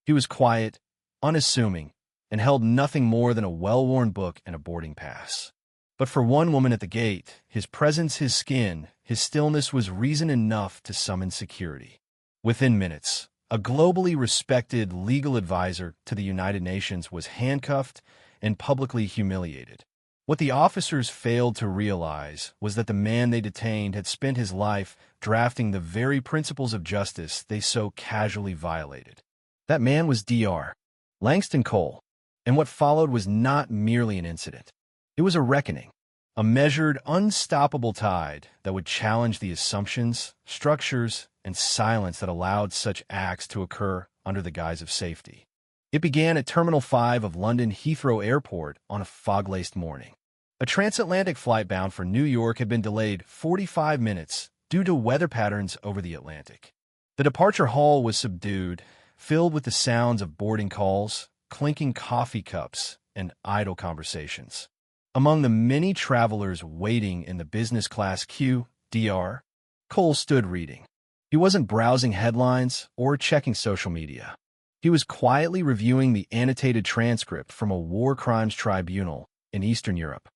He was quiet, unassuming, and held nothing more than a well-worn book and a boarding pass. But for one woman at the gate, his presence, his skin, his stillness was reason enough to summon security. Within minutes, a globally respected legal advisor to the United Nations was handcuffed and publicly humiliated. What the officers failed to realize was that the man they detained had spent his life drafting the very principles of justice they so casually violated. That man was Dr. Langston Cole, and what followed was not merely an incident. It was a reckoning, a measured, unstoppable tide that would challenge the assumptions, structures, and silence that allowed such acts to occur under the guise of safety. It began at Terminal 5 of London Heathrow Airport on a fog-laced morning. A transatlantic flight bound for New York had been delayed 45 minutes due to weather patterns over the Atlantic. The departure hall was subdued, filled with the sounds of boarding calls, clinking coffee cups, and idle conversations. Among the many travelers waiting in the business class queue, Dr. Cole stood reading. He wasn't browsing headlines or checking social media. He was quietly reviewing the annotated transcript from a war crimes tribunal in Eastern Europe.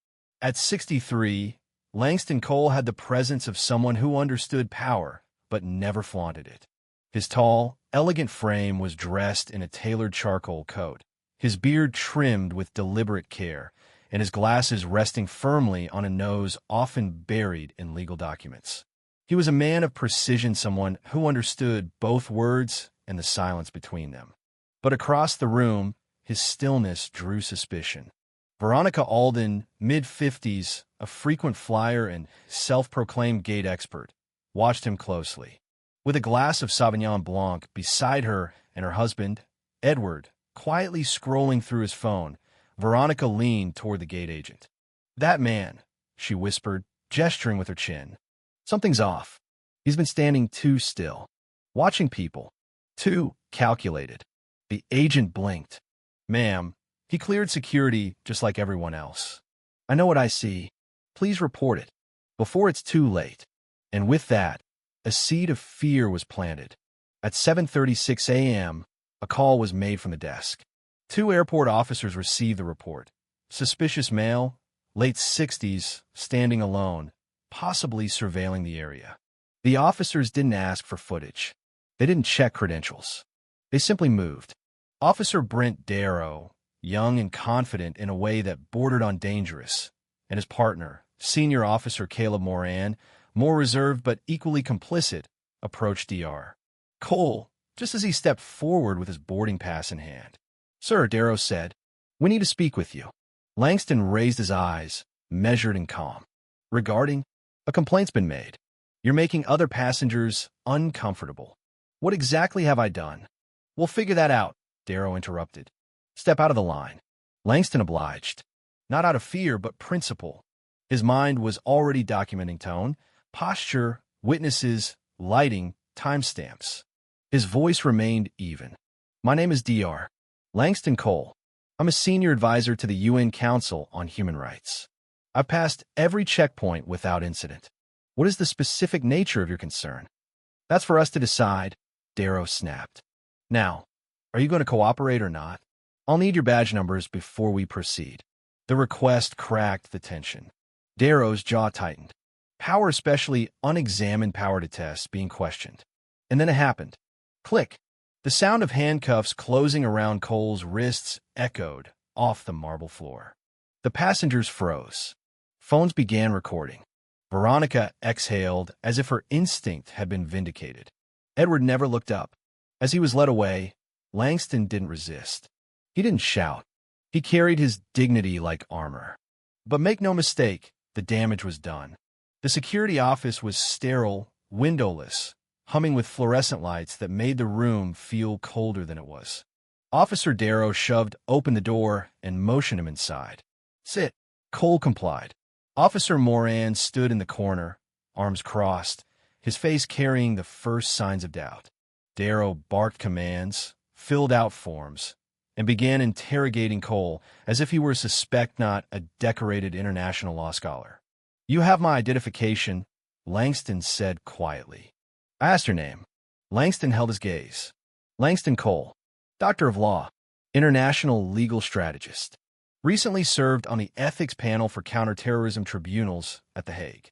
At 63, Langston Cole had the presence of someone who understood power but never flaunted it. His tall, elegant frame was dressed in a tailored charcoal coat, his beard trimmed with deliberate care, and his glasses resting firmly on a nose often buried in legal documents. He was a man of precision, someone who understood both words and the silence between them. But across the room, his stillness drew suspicion. Veronica Alden, mid-50s, a frequent flyer and self-proclaimed gate expert, watched him closely. With a glass of Sauvignon Blanc beside her and her husband, Edward, quietly scrolling through his phone, Veronica leaned toward the gate agent. "That man," she whispered, gesturing with her chin. "Something's off. He's been standing too still, watching people. Too calculated." The agent blinked. "Ma'am, he cleared security just like everyone else. I know what I see. Please report it, before it's too late." And with that, a seed of fear was planted. At 7:36 a.m., a call was made from the desk. 2 airport officers received the report. Suspicious male, late 60s, standing alone, possibly surveilling the area. The officers didn't ask for footage. They didn't check credentials. They simply moved. Officer Brent Darrow, young and confident in a way that bordered on dangerous, and his partner, Senior Officer Caleb Moran, more reserved but equally complicit, approached Dr. Cole just as he stepped forward with his boarding pass in hand. "Sir," Darrow said, "we need to speak with you." Langston raised his eyes, measured and calm. "Regarding? A complaint's been made. You're making other passengers uncomfortable. What exactly have I done?" "We'll figure that out," Darrow interrupted. "Step out of the line." Langston obliged, not out of fear but principle. His mind was already documenting tone, posture, witnesses, lighting, timestamps. His voice remained even. "My name is Dr. Langston Cole. I'm a senior advisor to the UN Council on Human Rights. I've passed every checkpoint without incident. What is the specific nature of your concern?" "That's for us to decide," Darrow snapped. "Now, are you going to cooperate or not? I'll need your badge numbers before we proceed." The request cracked the tension. Darrow's jaw tightened. Power, especially unexamined power to test, being questioned. And then it happened. Click. The sound of handcuffs closing around Cole's wrists echoed off the marble floor. The passengers froze. Phones began recording. Veronica exhaled as if her instinct had been vindicated. Edward never looked up. As he was led away, Langston didn't resist. He didn't shout. He carried his dignity like armor. But make no mistake, the damage was done. The security office was sterile, windowless, humming with fluorescent lights that made the room feel colder than it was. Officer Darrow shoved open the door and motioned him inside. "Sit." Cole complied. Officer Moran stood in the corner, arms crossed, his face carrying the first signs of doubt. Darrow barked commands, filled out forms, and began interrogating Cole as if he were a suspect, not a decorated international law scholar. "You have my identification," Langston said quietly. "I asked your name." Langston held his gaze. "Langston Cole." Doctor of Law, international legal strategist. Recently served on the ethics panel for counterterrorism tribunals at The Hague.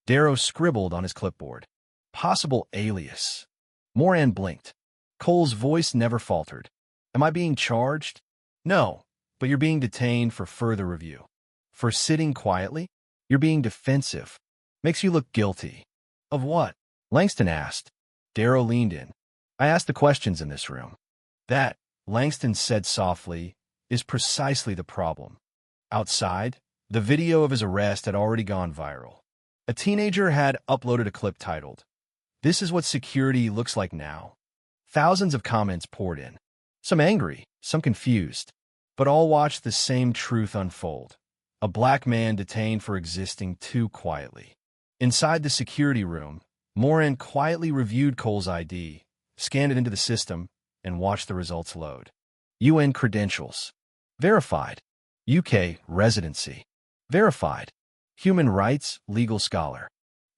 Darrow scribbled on his clipboard. Possible alias. Moran blinked. Cole's voice never faltered. Am I being charged? No, but you're being detained for further review. For sitting quietly? You're being defensive. Makes you look guilty. Of what? Langston asked. Darrow leaned in. I asked the questions in this room. That, Langston said softly, is precisely the problem. Outside, the video of his arrest had already gone viral. A teenager had uploaded a clip titled, "This is what security looks like now." Thousands of comments poured in. Some angry, some confused, but all watched the same truth unfold. A black man detained for existing too quietly. Inside the security room, Moran quietly reviewed Cole's ID, scanned it into the system, and watched the results load. UN credentials. Verified. UK residency. Verified. Human rights legal scholar.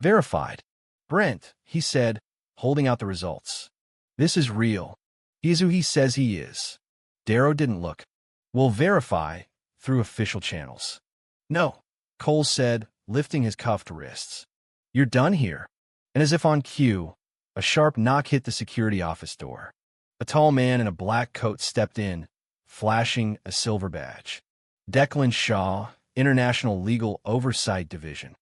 Verified. Brent, he said, holding out the results. This is real. He is who he says he is. Darrow didn't look. We'll verify through official channels. No, Cole said, lifting his cuffed wrists. You're done here. And as if on cue, a sharp knock hit the security office door. A tall man in a black coat stepped in, flashing a silver badge. Declan Shaw, International Legal Oversight Division.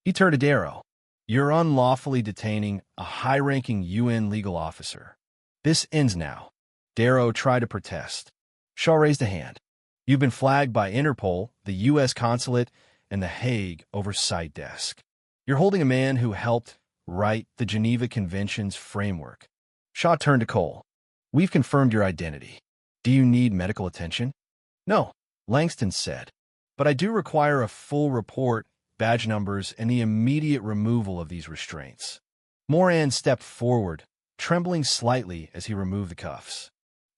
He turned to Darrow. You're unlawfully detaining a high-ranking UN legal officer. This ends now. Darrow tried to protest. Shaw raised a hand. You've been flagged by Interpol, the U.S. Consulate, and the Hague Oversight Desk. You're holding a man who helped write the Geneva Convention's framework. Shaw turned to Cole. We've confirmed your identity. Do you need medical attention? No, Langston said. But I do require a full report, badge numbers, and the immediate removal of these restraints. Moran stepped forward, trembling slightly as he removed the cuffs.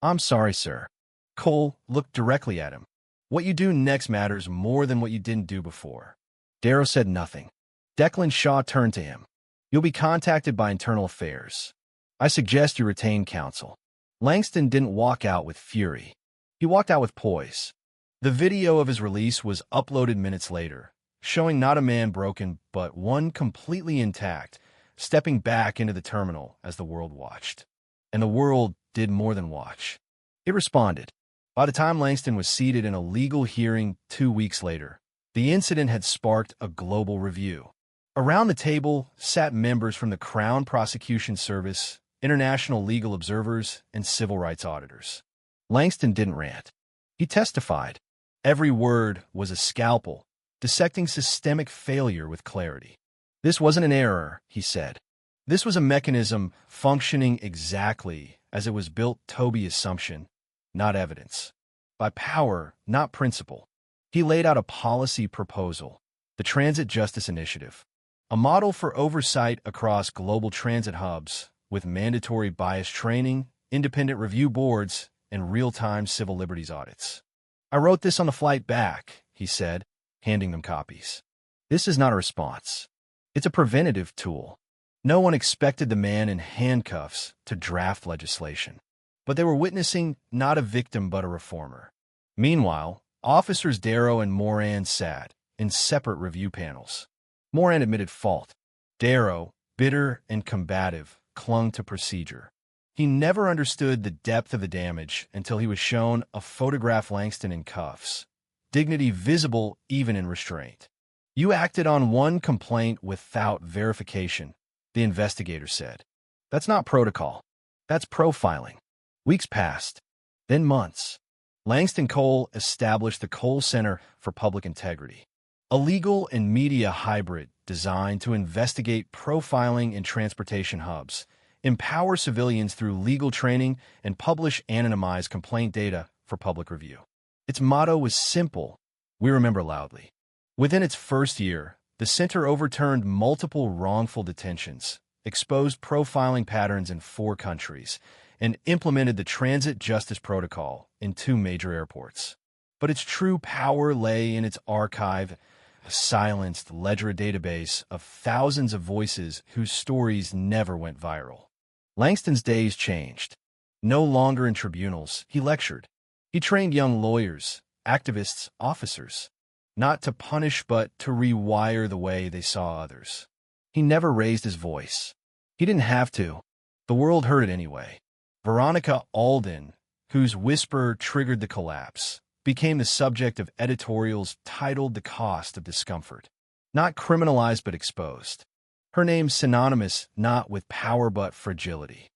I'm sorry, sir. Cole looked directly at him. What you do next matters more than what you didn't do before. Darrow said nothing. Declan Shaw turned to him. You'll be contacted by Internal Affairs. I suggest you retain counsel. Langston didn't walk out with fury. He walked out with poise. The video of his release was uploaded minutes later, showing not a man broken, but one completely intact, stepping back into the terminal as the world watched. And the world did more than watch. It responded. By the time Langston was seated in a legal hearing 2 weeks later, the incident had sparked a global review. Around the table sat members from the Crown Prosecution Service, international legal observers, and civil rights auditors. Langston didn't rant. He testified. Every word was a scalpel, dissecting systemic failure with clarity. This wasn't an error, he said. This was a mechanism functioning exactly as it was built. Toby assumption, not evidence. By power, not principle. He laid out a policy proposal, the Transit Justice Initiative, a model for oversight across global transit hubs with mandatory bias training, independent review boards, and real-time civil liberties audits. I wrote this on the flight back, he said, handing them copies. This is not a response. It's a preventative tool. No one expected the man in handcuffs to draft legislation. But they were witnessing not a victim but a reformer. Meanwhile, officers Darrow and Moran sat in separate review panels. Moran admitted fault. Darrow, bitter and combative, clung to procedure. He never understood the depth of the damage until he was shown a photograph Langston in cuffs, dignity visible even in restraint. You acted on one complaint without verification, the investigator said. That's not protocol. That's profiling. Weeks passed, then months. Langston Cole established the Cole Center for Public Integrity, a legal and media hybrid designed to investigate profiling in transportation hubs, empower civilians through legal training, and publish anonymized complaint data for public review. Its motto was simple: we remember loudly. Within its first year, the center overturned multiple wrongful detentions, exposed profiling patterns in 4 countries, and implemented the Transit Justice Protocol in 2 major airports. But its true power lay in its archive, a silenced ledger database of thousands of voices whose stories never went viral. Langston's days changed. No longer in tribunals, he lectured. He trained young lawyers, activists, officers, not to punish but to rewire the way they saw others. He never raised his voice. He didn't have to. The world heard it anyway. Veronica Alden, whose whisper triggered the collapse, became the subject of editorials titled The Cost of Discomfort. Not criminalized but exposed. Her name synonymous not with power but fragility.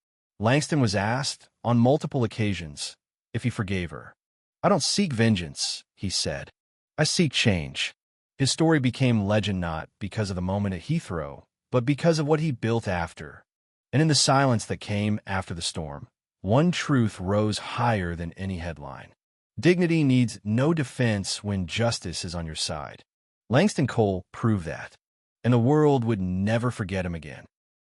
Langston was asked, on multiple occasions, if he forgave her. "I don't seek vengeance," he said. "I seek change." His story became legend not because of the moment at Heathrow, but because of what he built after. And in the silence that came after the storm, one truth rose higher than any headline. Dignity needs no defense when justice is on your side. Langston Cole proved that, and the world would never forget him again.